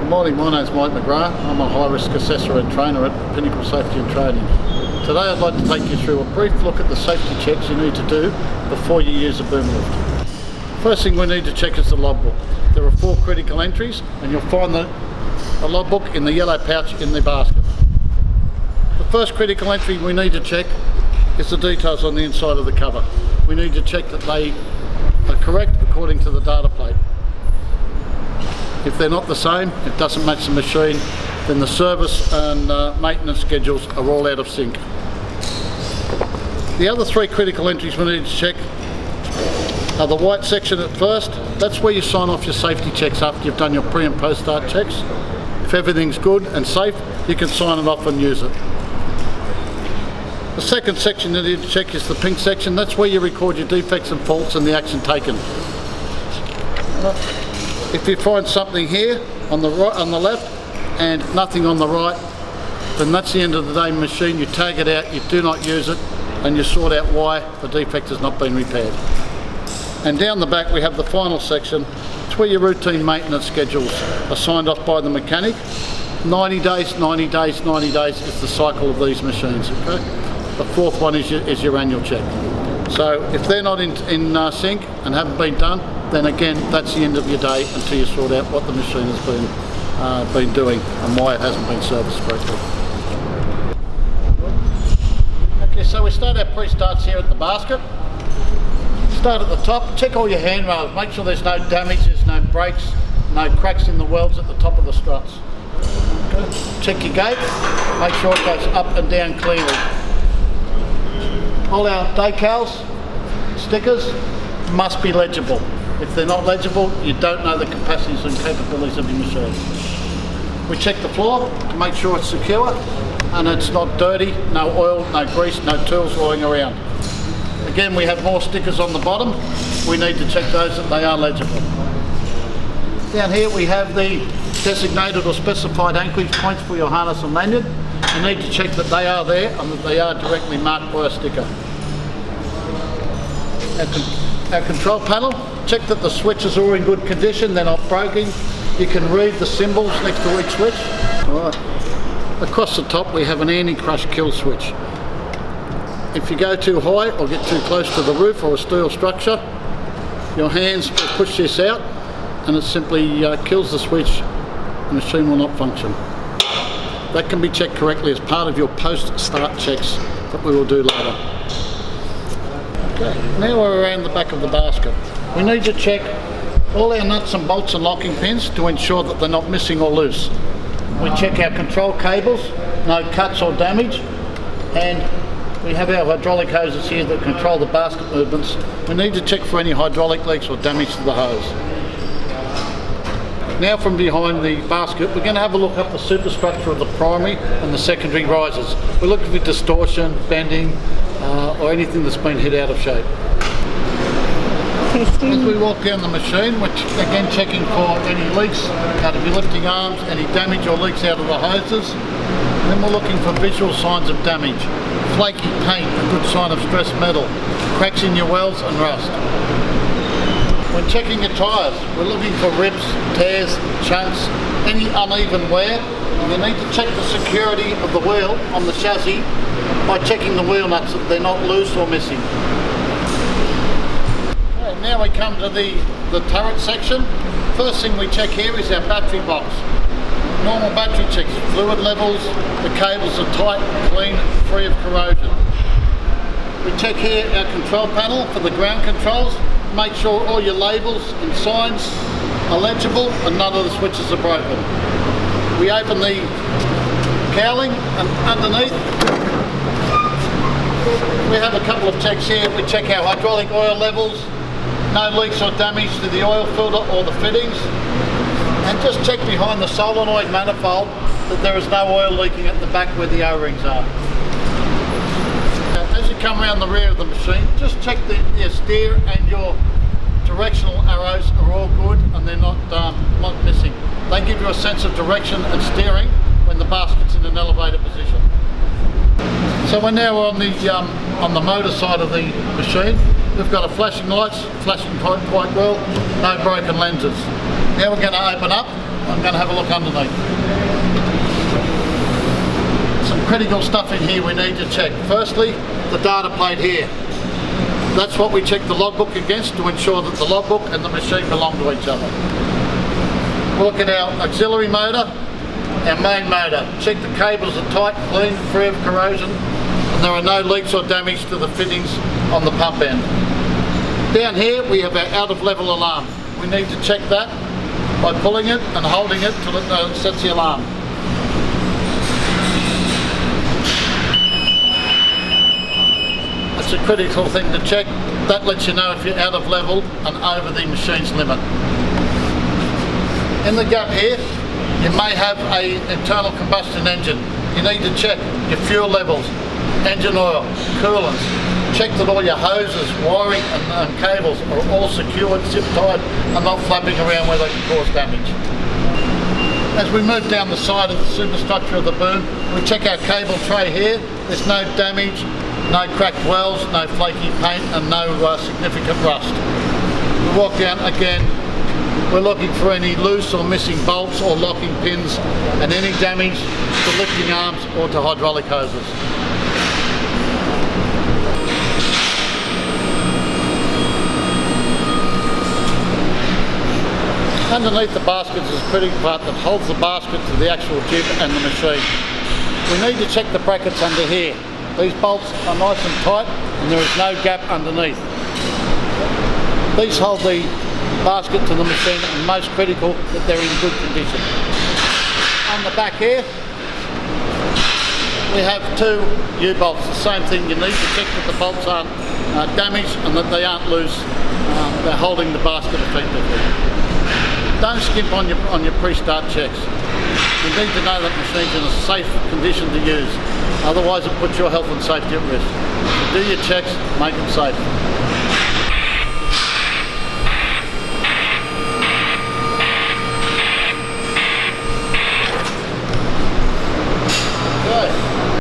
Good morning, my name's Mike McGrath. I'm a high-risk assessor and trainer at Pinnacle Safety and Training. Today I'd like to take you through a brief look at the safety checks you need to do before you use a boom lift. First thing we need to check is the logbook. There are 4 critical entries and you'll find the logbook in the yellow pouch in the basket. The first critical entry we need to check is the details on the inside of the cover. We need to check that they are correct according to the data plate. If they're not the same, it doesn't match the machine, then the service and maintenance schedules are all out of sync. The other 3 critical entries we need to check are the white section at first. That's where you sign off your safety checks after you've done your pre and post start checks. If everything's good and safe, you can sign it off and use it. The second section you need to check is the pink section. That's where you record your defects and faults and the action taken. If you find something here on the right, on the left, and nothing on the right, then that's the end of the day machine. You tag it out, you do not use it, and you sort out why the defect has not been repaired. And down the back we have the final section. It's where your routine maintenance schedules are signed off by the mechanic. 90 days, 90 days, 90 days is the cycle of these machines. Okay? The 4th one is your annual check. So if they're not in sync and haven't been done, then again that's the end of your day until you sort out what the machine has been doing and why it hasn't been serviced correctly. Okay, so we start our pre-starts here at the basket. Start at the top, check all your handrails, make sure there's no damage, there's no breaks, no cracks in the welds at the top of the struts. Okay. Check your gate, make sure it goes up and down cleanly. All our decals, stickers must be legible. If they're not legible, you don't know the capacities and capabilities of your machine. We check the floor to make sure it's secure and it's not dirty, no oil, no grease, no tools lying around. Again, we have more stickers on the bottom. We need to check those that they are legible. Down here we have the designated or specified anchorage points for your harness and lanyard. You need to check that they are there and that they are directly marked by a sticker. Our control panel, check that the switches are in good condition, they're not broken. You can read the symbols next to each switch. All right. Across the top we have an anti-crush kill switch. If you go too high or get too close to the roof or a steel structure, your hands will push this out and it simply kills the switch. The machine will not function. That can be checked correctly as part of your post-start checks that we will do later. Okay, now we're around the back of the basket. We need to check all our nuts and bolts and locking pins to ensure that they're not missing or loose. We check our control cables, no cuts or damage, and we have our hydraulic hoses here that control the basket movements. We need to check for any hydraulic leaks or damage to the hose. Now from behind the basket, we're going to have a look up the superstructure of the primary and the secondary risers. We're looking for distortion, bending, or anything that's been hit out of shape. Testing. As we walk down the machine, we're again checking for any leaks out of your lifting arms, any damage or leaks out of the hoses. Then we're looking for visual signs of damage. Flaky paint, a good sign of stressed metal. Cracks in your welds and rust. When checking your tyres, we're looking for rips, tears, chunks, any uneven wear. You need to check the security of the wheel on the chassis by checking the wheel nuts that they're not loose or missing. Okay, now we come to the turret section. First thing we check here is our battery box. Normal battery checks, fluid levels, the cables are tight, clean, free of corrosion. We check here our control panel for the ground controls. Make sure all your labels and signs are legible and none of the switches are broken. We open the cowling and underneath we have a couple of checks here. We check our hydraulic oil levels, no leaks or damage to the oil filter or the fittings, and just check behind the solenoid manifold that there is no oil leaking at the back where the O-rings are. As you come around the rear of the machine, just check that your steer and your directional arrows are all good and they're not missing. They give you a sense of direction and steering when the basket's in an elevated position. So we're now on the motor side of the machine. We've got a flashing lights, flashing quite well, no broken lenses. Now we're going to open up I'm going to have a look underneath. Some critical stuff in here we need to check. Firstly, the data plate here. That's what we check the logbook against to ensure that the logbook and the machine belong to each other. We'll look at our auxiliary motor, our main motor. Check the cables are tight, clean, free of corrosion, and there are no leaks or damage to the fittings on the pump end. Down here we have our out of level alarm. We need to check that by pulling it and holding it till it sets the alarm. It's a critical thing to check. That lets you know if you're out of level and over the machine's limit. In the gap here, you may have an internal combustion engine. You need to check your fuel levels, engine oil, coolants. Check that all your hoses, wiring and cables are all secured, zip tied and not flapping around where they can cause damage. As we move down the side of the superstructure of the boom, we check our cable tray here. There's no damage, no cracked welds, no flaky paint and no significant rust. We walk down again, we're looking for any loose or missing bolts or locking pins and any damage to lifting arms or to hydraulic hoses. Underneath the basket is a critical part that holds the basket to the actual jib and the machine. We need to check the brackets under here. These bolts are nice and tight and there is no gap underneath. These hold the basket to the machine and most critical that they're in good condition. On the back here we have two U-bolts, the same thing. You need to check that the bolts aren't damaged and that they aren't loose. They're holding the basket effectively. Don't skimp on your pre-start checks. You need to know that machine's in a safe condition to use, otherwise it puts your health and safety at risk. So do your checks, make them safe.